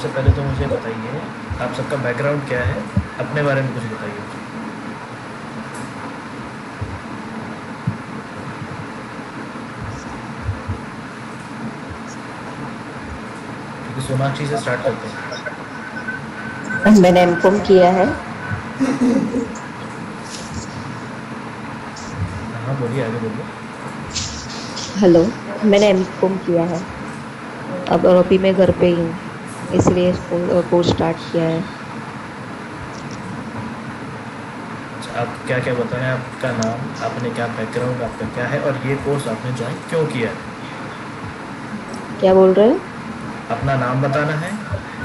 सबसे पहले तो मुझे बताइए आप सबका बैकग्राउंड क्या है, अपने बारे में कुछ बताइए मुझे। क्योंकि सोनाक्षी से स्टार्ट करते हैं। मैंने एमकॉम किया है। हाँ हाँ, बोलिए आगे बोलिए। हेलो। मैंने एमकॉम किया है। अब अभी मैं घर पे ही हूँ, इसलिए कोर्स स्टार्ट किया है। अच्छा, आप क्या क्या बताना है, आपका नाम, आपने क्या बैकग्राउंड आपका क्या है, और ये कोर्स आपने ज्वाइन क्यों किया है। क्या बोल रहे हो? अपना नाम बताना है,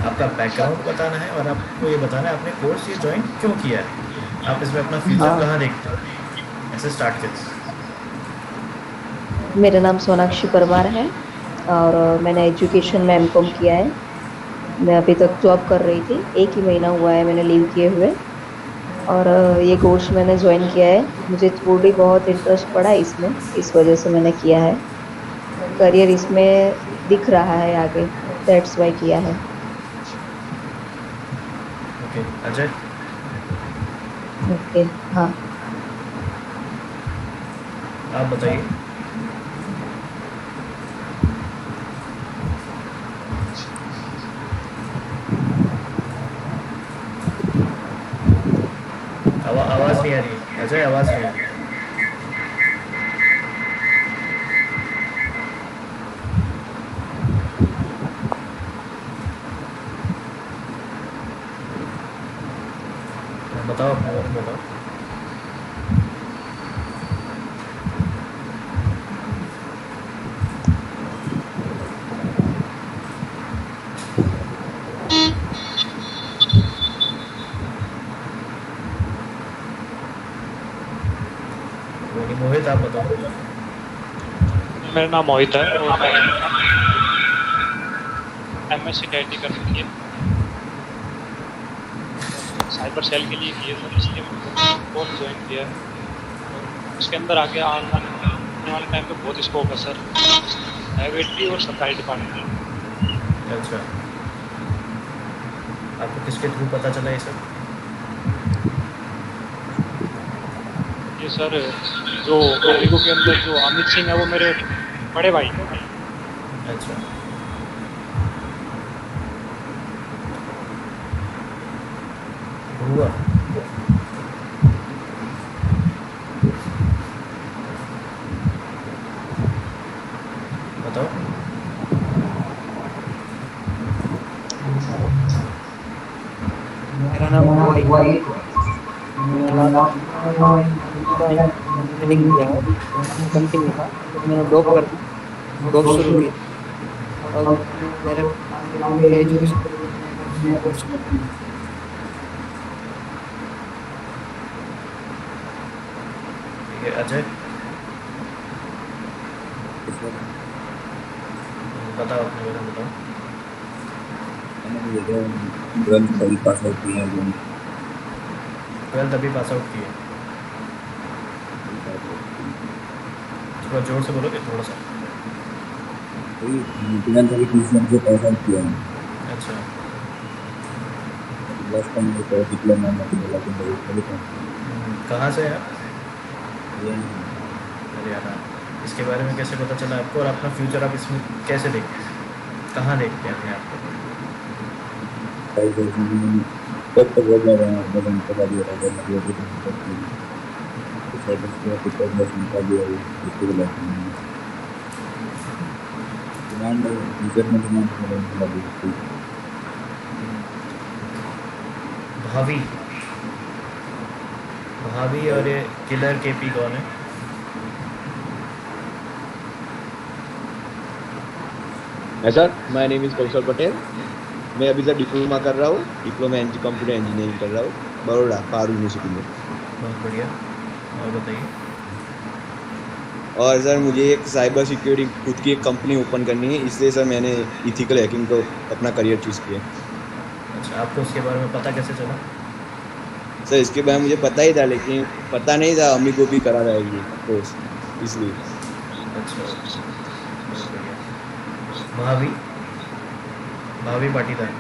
आपका बैकग्राउंड बताना है, और आपको ये बताना है आपने कोर्स ये ज्वाइन क्यों किया है, आप इसमें अपना फ्यूचर हाँ, कहाँ देखते हैं। ऐसे स्टार्ट करें। मेरा नाम सोनाक्षी परमार है और मैंने एजुकेशन में एमकॉम किया है। मैं अभी तक जॉब कर रही थी, एक ही महीना हुआ है मैंने लीव किए हुए। और ये कोर्स मैंने ज्वाइन किया है। मुझे थोड़ी बहुत इंटरेस्ट पड़ा है इसमें, इस वजह से मैंने किया है। करियर इसमें दिख रहा है आगे, दैट्स वाई किया है। Okay Ajay, okay. हाँ। आप बताइए। आवाज़ नहीं आ रही है अजय, आवाज़ नहीं आ रही। बताओ अपने बारे में बताओ। कोई नहीं, मोहित आप बताओ। मेरा नाम मोहित है और मैंने एमएससी टैली कर रखी है और साइबर सेल के लिए की है सर, इसलिए मैंने कोर्स ज्वाइन किया है। और उसके अंदर आगे आने वाले टाइम पे बहुत स्कोप है सर, प्राइवेट भी और सरकारी डिपार्टमेंट में। अच्छा, आपको किसके थ्रू पता चला ये सब। ये सर, जो अमीगो के अंदर जो अमित सिंह है वो मेरे बड़े भाई हैं। अच्छा, हुआ। बताओ। मेरा नाम हुआ एक। मैंने लास्ट ट्रेनिंग किया है, कंटिन्यू था। फिर मैंने जॉब कर दी, जॉब शुरू की। अब मेरे आगे एजुकेशन के लिए मैं एक नया कोर्स कर रही हूँ। ठीक है अजय, सर बताओ अपने बारे में बताओ। मैंने भी देखा 12th अभी पास आउट किया है अभी। 12th अभी पास आउट किए। पास आउट किया थोड़ा जोर से बोलोगे थोड़ा सा। वही 12th अभी ट्यूशन से पास आउट किया है। अच्छा। लास्ट टाइम एक और डिप्लोमा में बोला कि मेरे को था कहाँ से है आप। हरियाणा में। हरियाणा। इसके बारे में कैसे पता चला आपको, और अपना फ्यूचर आप इसमें कैसे देखते हैं, कहाँ देखते हैं अपने आप को। साइबर में सब तो बोल रहे हैं अपने को पता भी है मैं भी करती हूँ। तो साइबर सिक्योरिटी का बस निकाल दिया है इसके लिए डिमांड है, फ्यूचर में डिमांड है मतलब इसकी। भाभी, भाभी और ये किलर केपी कौन है। है सर, माय नेम इज कौशल पटेल। मैं अभी सर डिप्लोमा कर रहा हूँ, डिप्लोमा कंप्यूटर इंजीनियरिंग कर रहा हूँ, बड़ौदा पारू यूनिवर्सिटी में। बहुत बढ़िया, और बताइए। और सर मुझे एक साइबर सिक्योरिटी खुद की एक कंपनी ओपन करनी है, इसलिए सर मैंने इथिकल हैकिंग को अपना करियर चूज किया। अच्छा, आपको उसके बारे में पता कैसे चला। सर इसके बारे में मुझे पता ही था, लेकिन पता नहीं था अम्मी को भी करा रहा है ये कोर्स, इसलिए। अच्छा, बहुत बढ़िया। भाभी, भाभी पाटीदार।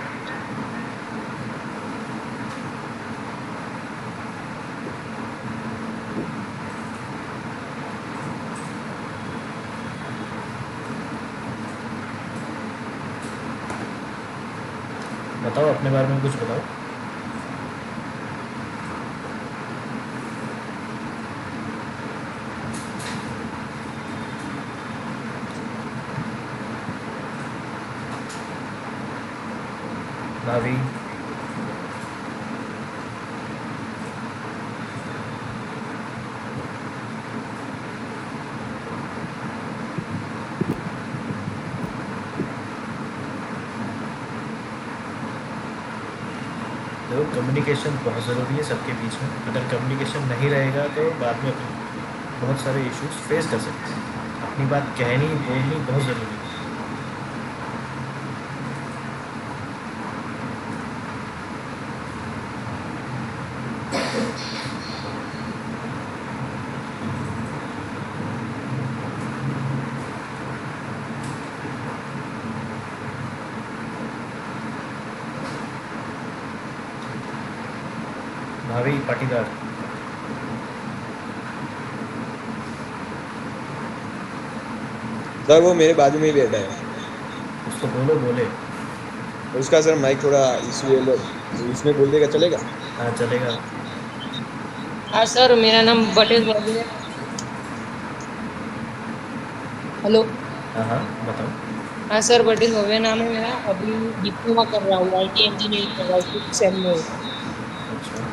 बताओ अपने बारे में कुछ बताओ। भाभी, देखो कम्युनिकेशन बहुत ज़रूरी है सबके बीच में। अगर कम्युनिकेशन नहीं रहेगा तो बाद में बहुत सारे इश्यूज फेस कर सकते हैं। अपनी बात कहनी बोलनी बहुत ज़रूरी है। भाभी पाटीदार, सर वो मेरे बाजू में ही बैठा है। उसको बोलो बोले। उसका सर माइक थोड़ा इशू है, इसमें बोल देगा चलेगा? हाँ चलेगा। हाँ सर, मेरा नाम बटेश बाबू है। हेलो। हाँ हाँ बताओ। हाँ सर, बटेश भव्य नाम है मेरा। अभी डिप्लोमा कर रहा हूँ, IT इंजीनियरिंग कर रहा हूँ, 6th सेम में। अच्छा।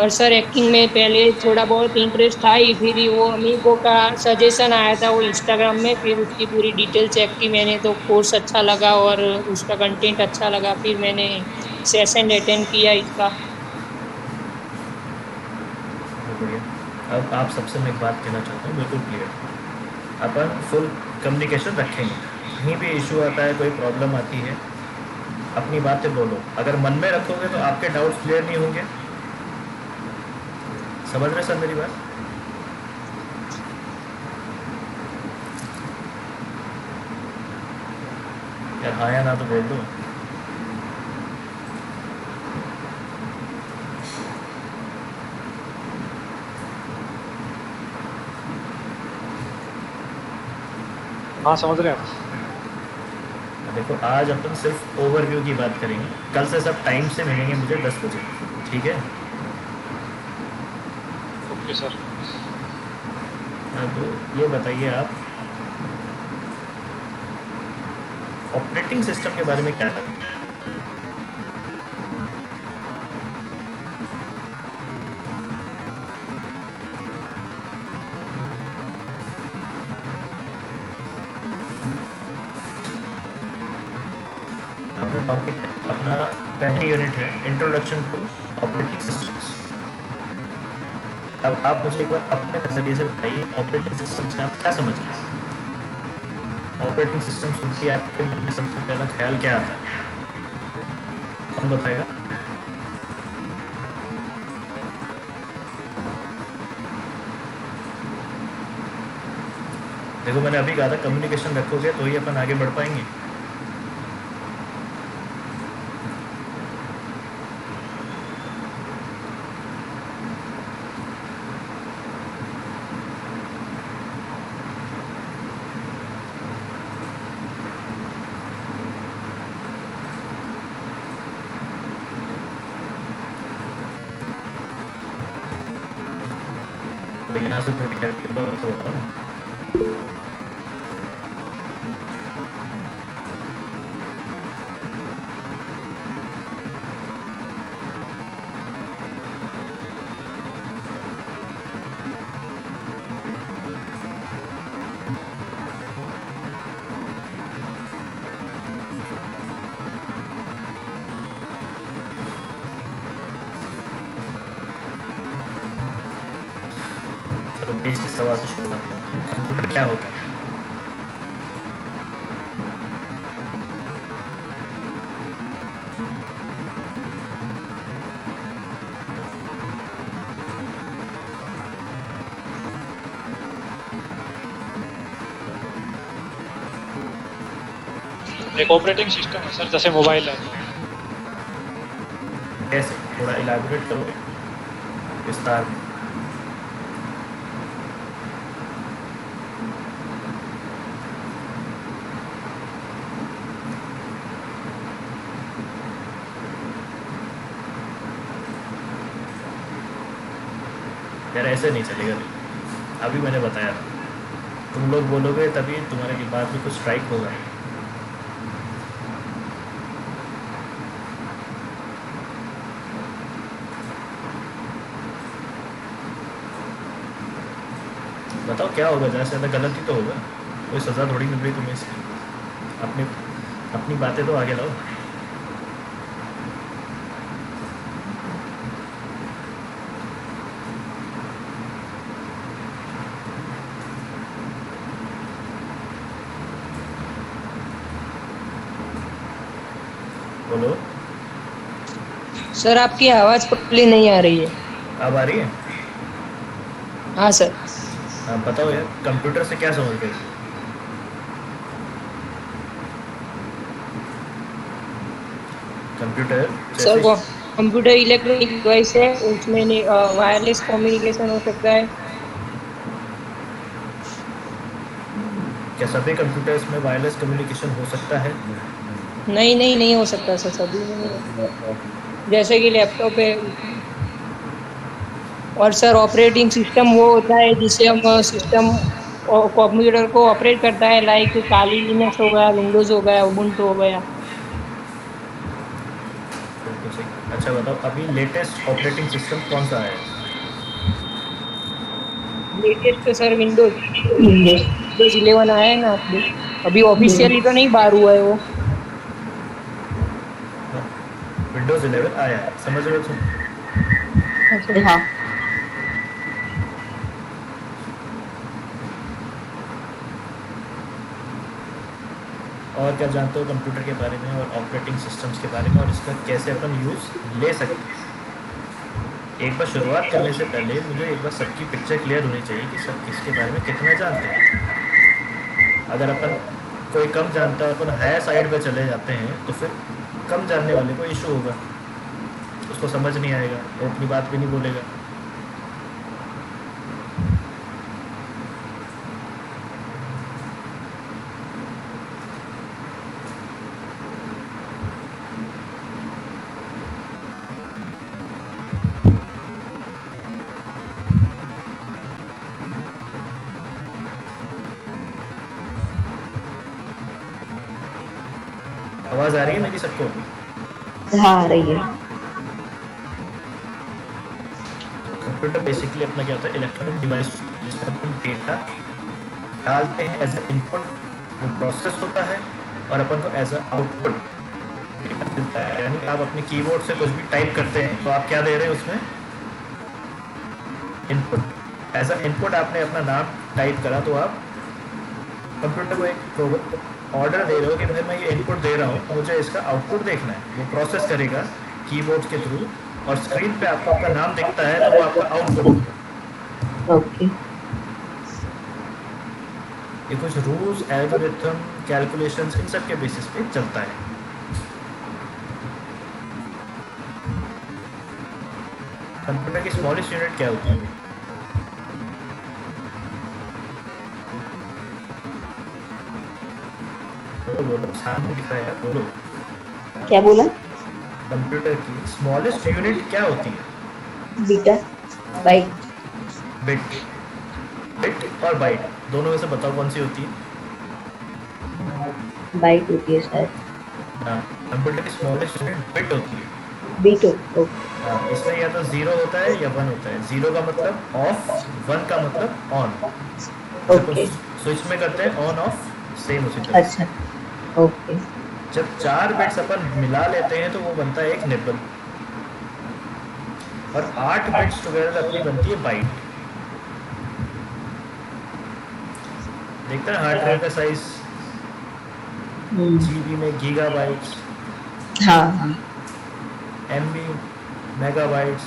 और सर एक्टिंग में पहले थोड़ा बहुत इंटरेस्ट था ही, फिर वो अमीगो का सजेशन आया था वो इंस्टाग्राम में, फिर उसकी पूरी डिटेल चेक की मैंने, तो कोर्स अच्छा लगा और उसका कंटेंट अच्छा लगा, फिर मैंने सेशन अटेंड किया इसका। बहुत बढ़िया। अब आप सबसे मैं एक बात कहना चाहता हूँ बिल्कुल क्लियर। अपन फुल कम्युनिकेशन रखेंगे। कहीं भी इशू आता है, कोई प्रॉब्लम आती है, अपनी बातें बोलो। अगर मन में रखोगे तो आपके डाउट्स क्लियर नहीं होंगे। समझ रहे सर मेरी बात? यार हाँ या ना तो बोल दो। हाँ समझ रहे हैं। देखो आज अपन सिर्फ ओवरव्यू की बात करेंगे। कल से सब टाइम से मिलेंगे मुझे 10 बजे, ठीक है? Okay sir. अब ये बताइए आप ऑपरेटिंग सिस्टम के बारे में क्या जानते हैं? अपना टॉपिक है, अपना पहली यूनिट है इंट्रोडक्शन टू ऑपरेटिंग सिस्टम्स। अब आप मुझे एक बार अपने नजरिए से बताइए ऑपरेटिंग सिस्टम से आप क्या समझते हैं? ऑपरेटिंग सिस्टम सुन के आपके मन में सबसे पहला ख्याल क्या आता है? कौन बताएगा? देखो मैंने अभी कहा था कम्युनिकेशन रखोगे तो ही अपन आगे बढ़ पाएंगे। तो यहाँ से थोड़ी हेल्प तो बताओ ना। चलो बेसिक सवाल से शुरू करते हैं। कंप्यूटर क्या होता है? एक ऑपरेटिंग सिस्टम है सर, जैसे मोबाइल है। कैसे? थोड़ा इलाबोरेट करोगे विस्तार में? यार ऐसे नहीं चलेगा देखो, अभी मैंने बताया था, तुम लोग बोलोगे तभी तुम्हारे दिमाग में कुछ स्ट्राइक होगा। बताओ क्या होगा, ज़्यादा से ज़्यादा गलती तो होगा, कोई सज़ा थोड़ी मिल रही तुम्हें इसकी। अपनी अपनी बातें तो आगे लाओ। बोलो। सर आपकी आवाज़ पतली नहीं आ रही है। अब आ रही है? हाँ सर। हाँ बताओ यार, कंप्यूटर से क्या समझ गई? कंप्यूटर सर जैसे वो कंप्यूटर इलेक्ट्रॉनिक डिवाइस है, उसमें वायरलेस कम्युनिकेशन हो सकता है। क्या सभी कंप्यूटर्स में वायरलेस कम्युनिकेशन हो सकता है? नहीं नहीं नहीं हो सकता सर, सभी में नहीं हो। जैसे कि लैपटॉप है उसमें। और सर ऑपरेटिंग सिस्टम वो होता है जिससे हम सिस्टम और कंप्यूटर को ऑपरेट करता है, लाइक काली लिनक्स हो गया, विंडोज हो गया, उबुंटू हो गया। बिल्कुल सही। अच्छा बताओ, अभी लेटेस्ट ऑपरेटिंग सिस्टम कौन सा है? लेटेस्ट सर विंडोज 11 आया है ना अपडेट। अभी ऑफिशियली तो नहीं बाहर हुआ है वो। विंडोज़ 11 आया है, समझ रहे हो तुम? अच्छा। हाँ। और क्या जानते हो कंप्यूटर के बारे में और ऑपरेटिंग सिस्टम्स के बारे में, और इसका कैसे अपन यूज़ ले सकते हैं? एक बार शुरुआत करने से पहले मुझे एक बार सबकी पिक्चर क्लियर होनी चाहिए कि सब किसके बारे में कितना जानते हैं। अगर अपन कोई कम जानता है, अपन हायर साइड पे चले जाते हैं, तो फिर कम जानने वाले को इशू होगा, उसको समझ नहीं आएगा, वो अपनी बात भी नहीं बोलेगा। आवाज़ आ रही है मेरी सबको? हाँ आ रही है। कंप्यूटर बेसिकली अपना क्या होता है, इलेक्ट्रॉनिक डिवाइस जिसमें अपन डेटा डालते हैं एज ए इनपुट, वो प्रोसेस होता है, और अपन को एज अ आउटपुट मिलता है। यानी आप अपने कीबोर्ड से कुछ भी टाइप करते हैं तो आप क्या दे रहे हैं उसमें? इनपुट। एज अ इनपुट आपने अपना नाम टाइप करा तो आप कंप्यूटर को एक ऑर्डर दे रहे हो कि भाई मैं ये इनपुट दे रहा हूँ, मुझे इसका आउटपुट देखना है। वो प्रोसेस करेगा कीबोर्ड के थ्रू, और स्क्रीन पे आपको आपका नाम दिखता है तो वो आपका आउटपुट। ओके। ये कुछ रूल्स, एल्गोरिथम, कैलकुलेशंस, इन सब के बेसिस पे चलता है। कंप्यूटर की स्मॉलेस्ट यूनिट क्या होती है? बोलो, सामने दिख रहा है, बोलो। क्या बोला? कंप्यूटर की स्मॉलेस्ट यूनिट क्या होती है? Beta byte. बिट। बिट और बाइट दोनों में से बताओ कौन सी होती है? बाइट होती है शायद। हाँ, कंप्यूटर की स्मॉलेस्ट यूनिट बिट होती है। Beat okay. हाँ, इसमें या तो 0 होता है या 1 होता है। 0 का मतलब ऑफ, 1 का मतलब ऑन। ओके। स्विच में करते हैं ऑन ऑफ, सेम उसी तरह से। अच्छा ओके। जब 4 बिट्स अपन मिला लेते हैं तो वो बनता है एक निबल, और 8 बिट्स टुगेदर अपनी बनती है बाइट। देखते हैं हार्ड ड्राइव का साइज जीबी में गीगाबाइट्स, हाँ हाँ। MB megabytes,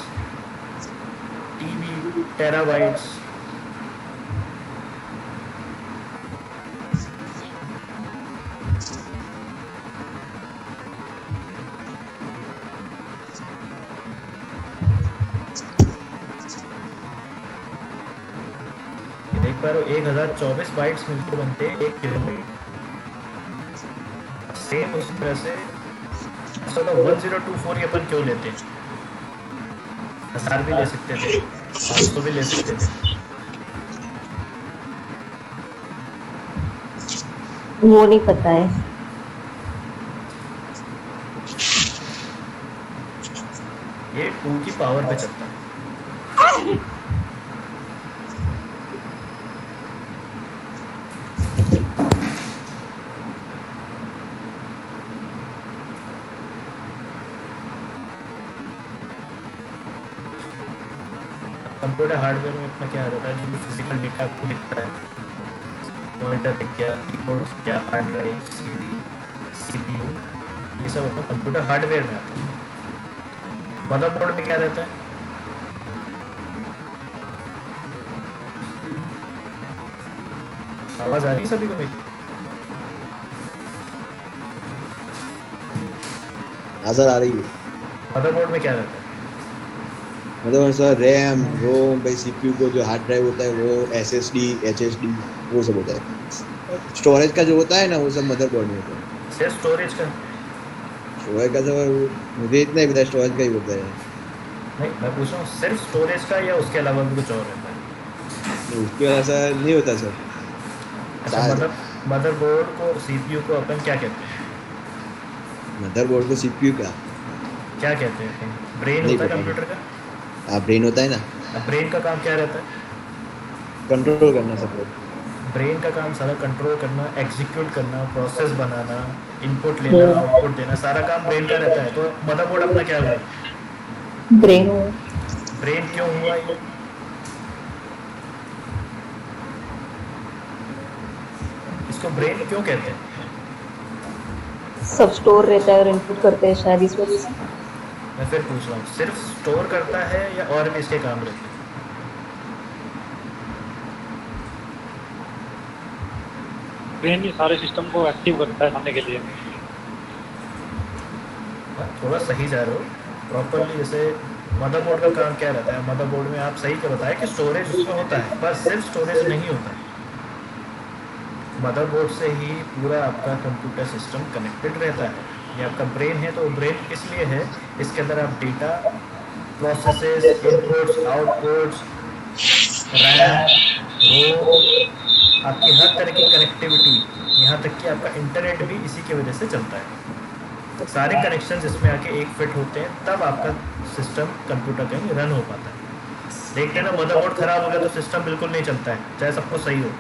TB terabytes. देख पा रहे हो, 1024 बाइट्स मिलकर बनते हैं 1 किलोबाइट। सेम उसी तरह से 1024 अपन क्यों लेते हैं? 1000 भी ले सकते थे। 500 भी ले सकते थे। वो नहीं पता है। ये 2 की पावर पे चलता है। कंप्यूटर हार्डवेयर में अपना क्या रहता है, जो फिजिकल डेटा आपको दिखता है, मॉनिटर दिख गया, कीबोर्ड दिख गया, हार्ड ड्राइव, सीडी, सीपीयू, ये सब अपना कंप्यूटर हार्डवेयर में आता है। मदरबोर्ड में क्या रहता है? आवाज आ रही है सभी को मेरी? नजर आ रही है। मदरबोर्ड में क्या रहता है? मतलब सर रैम रोम भाई सीपीयू को जो हार्ड ड्राइव होता है वो एसएसडी एचएसडी वो सब होता है। स्टोरेज का जो होता है ना वो सब मदरबोर्ड में होता है। सिर्फ स्टोरेज का? स्टोरेज का तो मुझे इतना ही पता है स्टोरेज का ही होता है। नहीं, मैं पूछ रहा हूँ सिर्फ स्टोरेज का या उसके अलावा भी कुछ और रहता है? नहीं, उसके वजह से नहीं होता सर। अच्छा, मदरबोर्ड को, सीपीयू को अपन क्या कहते हैं? मदरबोर्ड को सीपीयू का क्या कहते हैं अपन? ब्रेन नहीं होता है पता। कंप्यूटर का। ब्रेन होता है ना, अब ब्रेन का काम क्या रहता है? कंट्रोल करना सब। ब्रेन का काम सारा कंट्रोल करना, एग्जीक्यूट करना, प्रोसेस बनाना, इनपुट लेना, आउटपुट देना, सारा काम ब्रेन का रहता है। तो मदरबोर्ड अपना क्या हुआ? ब्रेन। ब्रेन क्यों हुआ ये? इसको ब्रेन क्यों कहते हैं? सब स्टोर रहता है और इनपुट करते हैं शायद इस वजह से। मैं फिर पूछ रहा हूँ, सिर्फ स्टोर करता है या और भी इसके काम रहते हैं? ब्रेन ही सारे सिस्टम को एक्टिव करता है करने के लिए। हाँ, थोड़ा सही जा रहे हो प्रॉपरली। जैसे मदरबोर्ड का काम क्या रहता है? मदरबोर्ड में आप सही क्या बताया कि स्टोरेज उसमें होता है, पर सिर्फ स्टोरेज नहीं होता है। मदरबोर्ड से ही पूरा आपका कंप्यूटर सिस्टम कनेक्टेड रहता है। ये आपका ब्रेन है, तो ब्रेन इसलिए है, इसके अंदर आप data, processes, inputs, outputs, RAM, ROM, आपकी हर तरह की कनेक्टिविटी, यहाँ तक कि आपका इंटरनेट भी इसी की वजह से चलता है। सारे कनेक्शंस इसमें आके एक फिट होते हैं, तब आपका सिस्टम कंप्यूटर कहीं रन हो पाता है। देखते हैं ना, मदरबोर्ड खराब हो गया तो सिस्टम बिल्कुल नहीं चलता है, चाहे सब कुछ सही हो।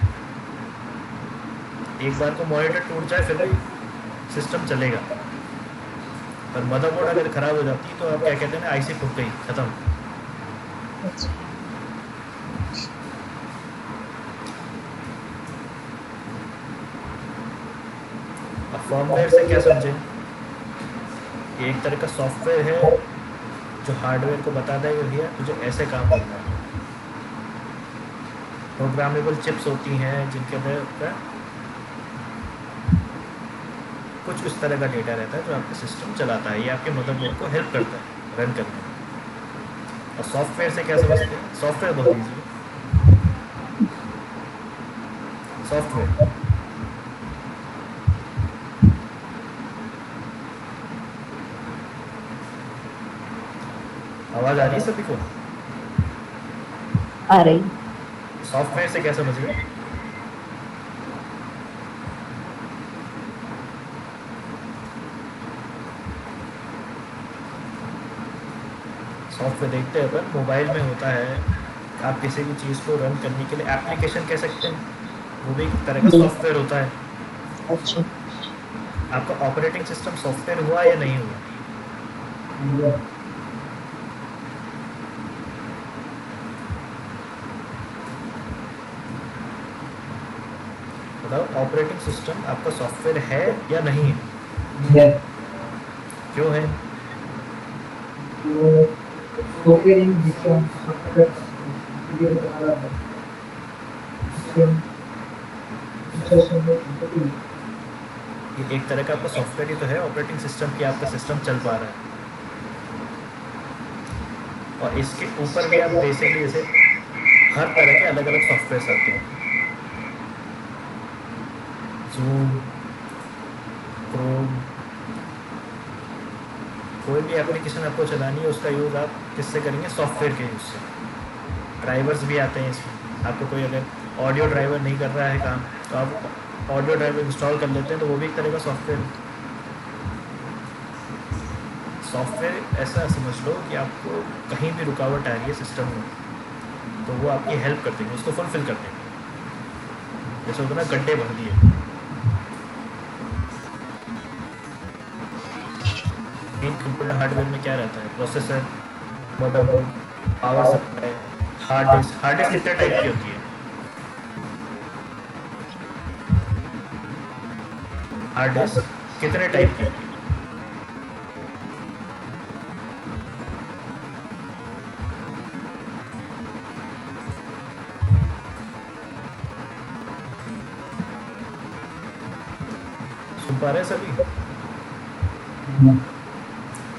एक बार को मॉनिटर टूट जाए फिर भी सिस्टम चलेगा, पर मदरबोर्ड अगर खराब हो जाती है तो आप क्या कहते हैं ना, आईसी फूट गई, खत्म। अब फर्मवेयर से क्या समझे? ये एक तरह का सॉफ्टवेयर है जो हार्डवेयर को बताता है कि भैया तुझे ऐसे काम करना है। प्रोग्रामेबल चिप्स होती हैं जिनके अंदर कुछ इस तरह का डेटा रहता है जो आपका सिस्टम चलाता है। ये आपके मदरबोर्ड को हेल्प करता है रन करने में। और सॉफ्टवेयर से क्या समझते हैं? सॉफ्टवेयर बहुत ईजी है। सॉफ्टवेयर आवाज आ रही है सभी को? आ रही। सॉफ्टवेयर से क्या समझ रहे? सॉफ्टवेयर देखते हैं अपन, मोबाइल में होता है। आप किसी भी चीज़ को रन करने के लिए एप्लीकेशन कह सकते हैं, वो भी एक तरह का सॉफ्टवेयर होता है। अच्छा। आपका ऑपरेटिंग सिस्टम सॉफ्टवेयर हुआ या नहीं हुआ? बताओ, ऑपरेटिंग सिस्टम आपका सॉफ्टवेयर है या नहीं है? क्यों है? ये एक तरह का आपका सॉफ्टवेयर ही तो है ऑपरेटिंग सिस्टम की, आपका सिस्टम चल पा रहा है। और इसके ऊपर भी आप बेसिकली जैसे हर तरह के अलग अलग सॉफ्टवेयर आते हैं। जूम, क्रोम, कोई भी एप्लीकेशन आपको चलानी है उसका यूज़ आप किससे करेंगे? सॉफ्टवेयर के यूज़ से। ड्राइवर्स भी आते हैं इसमें। आपको कोई अगर ऑडियो ड्राइवर नहीं कर रहा है काम तो आप ऑडियो ड्राइवर इंस्टॉल कर लेते हैं, तो वो भी एक तरह का सॉफ्टवेयर ऐसा समझ लो कि आपको कहीं भी रुकावट आ रही है सिस्टम में तो वो आपकी हेल्प कर देंगे, उसको फुलफिल कर देंगे। जैसे होता है ना गड्ढे भर दिए। मेन कंप्यूटर हार्डवेयर में क्या रहता है? Processor, motherboard, power supply, hard disk. Hard disk कितने टाइप की होती है? हार्ड डिस्क कितने टाइप की होती है? सुन पा रहे हैं सभी?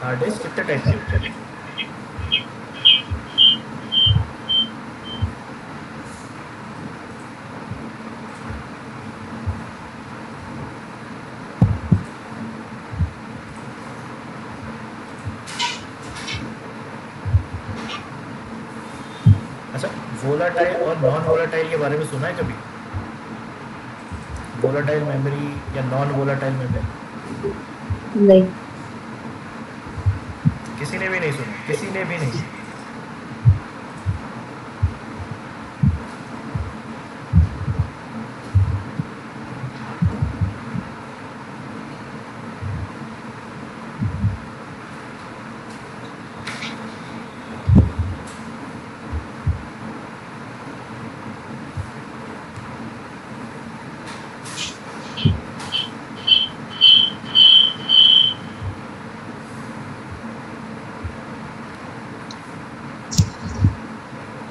हार्ड डिस्क कितने टाइप की होती है? अच्छा, वोलाटाइल और नॉन वोलाटाइल के बारे में सुना है कभी? वोलाटाइल मेमोरी या नॉन वोलाटाइल मेमोरी नहीं। किसी ने भी नहीं सुना? किसी ने भी नहीं?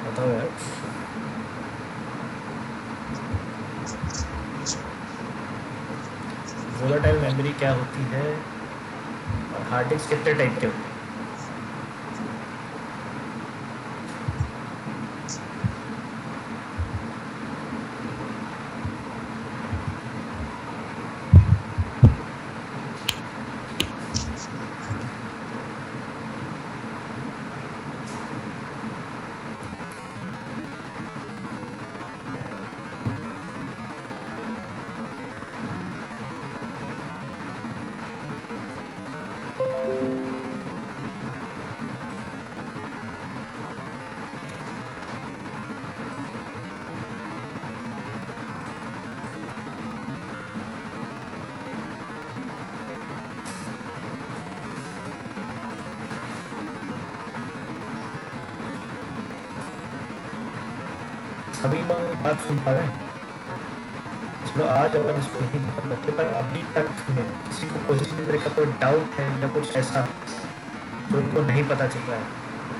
बताओ यार। वोलाटाइल मेमोरी क्या होती है और हार्ड डिस्क कितने टाइप के होते हैं? सभी लोग बात सुन पा रहे हैं? चलो आज अपन इसको नहीं खत्म करते, पर अभी तक में किसी को किसी भी तरह का कोई डाउट है या कुछ ऐसा जो उनको नहीं पता चल रहा है?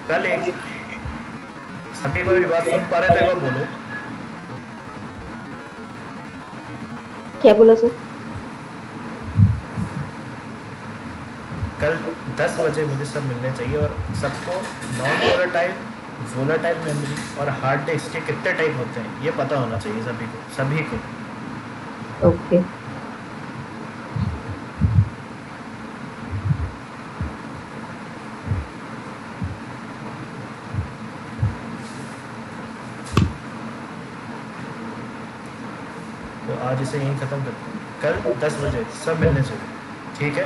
कल एक सभी मेरी बात सुन पा रहे थे, एक बार बोलो। क्या बोला सर? कल 10 बजे मुझे सब मिलने चाहिए और सबको नॉन वोलाटाइल, वोलाटाइल मेमोरी और हार्ड डिस्क के कितने टाइप होते हैं ये पता होना चाहिए सभी को। ओके। तो आज इसे यहीं ख़त्म करते हैं। कल 10 बजे सब मिलने चाहिए, ठीक है?